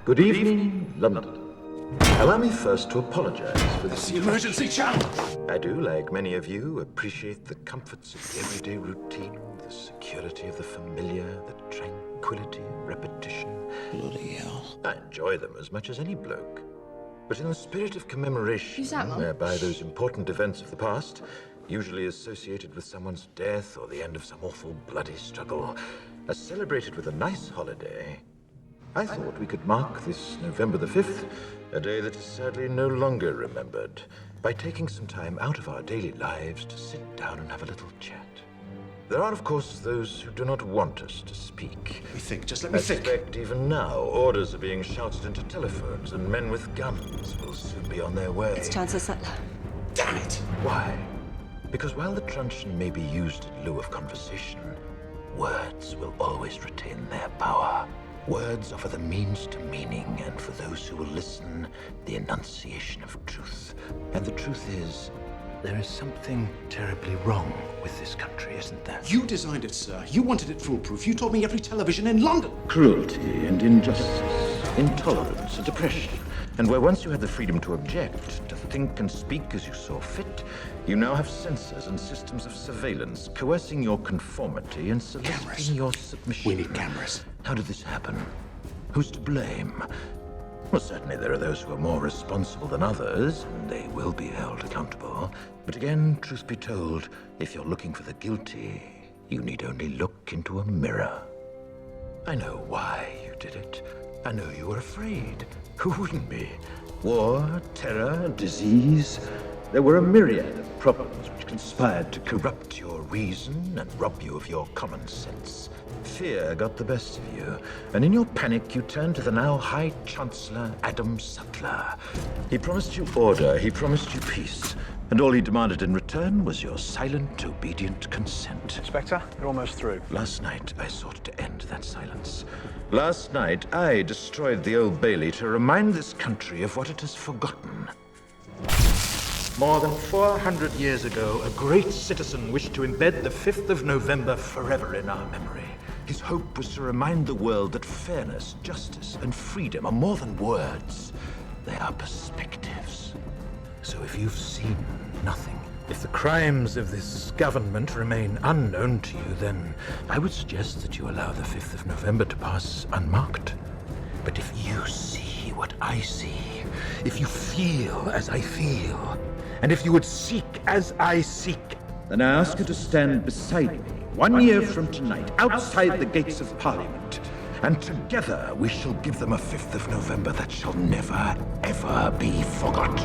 Good evening, London. Allow me first to apologize for this. The emergency channel! I do, like many of you, appreciate the comforts of the everyday routine, the security of the familiar, the tranquility of repetition. Bloody hell. I enjoy them as much as any bloke. But in the spirit of commemoration, Who's that, Mum? whereby those important events of the past, usually associated with someone's death or the end of some awful bloody struggle, are celebrated with a nice holiday, I thought we could mark this November the 5th, a day that is sadly no longer remembered, by taking some time out of our daily lives to sit down and have a little chat. There are, of course, those who do not want us to speak. Let me think, just let I me think. suspect even now, orders are being shouted into telephones, and men with guns will soon be on their way. It's Chancellor Sutler. Damn it! Why? Because while the truncheon may be used in lieu of conversation, words will always retain their power. Words offer the means to meaning, and for those who will listen, the enunciation of truth. And the truth is, there is something terribly wrong with this country, isn't there? You designed it, sir. You wanted it foolproof. You told me every television in London. Cruelty and injustice, intolerance and oppression. And where once you had the freedom to object, to think and speak as you saw fit, you now have censors and systems of surveillance coercing your conformity and soliciting Cameras. your submission. We need cameras. How did this happen? Who's to blame? Well, certainly there are those who are more responsible than others, and they will be held accountable. But again, truth be told, if you're looking for the guilty, you need only look into a mirror. I know why you did it. I know you were afraid. Who wouldn't be? War, terror, disease. There were a myriad of problems which conspired to corrupt your reason and rob you of your common sense. Fear got the best of you, and in your panic you turned to the now High Chancellor Adam Sutler. He promised you order, he promised you peace, and all he demanded in return was your silent, obedient consent. Inspector, you're almost through. Last night, I sought to end that silence. Last night, I destroyed the Old Bailey to remind this country of what it has forgotten. More than 400 years ago, a great citizen wished to embed the 5th of November forever in our memory. His hope was to remind the world that fairness, justice, and freedom are more than words. They are perspectives. So if you've seen nothing, if the crimes of this government remain unknown to you, then I would suggest that you allow the 5th of November to pass unmarked. But if you see what I see, if you feel as I feel, and if you would seek as I seek, then I ask you to stand beside me 1 year from tonight, outside the gates of Parliament. And together we shall give them a 5th of November that shall never, ever be forgot.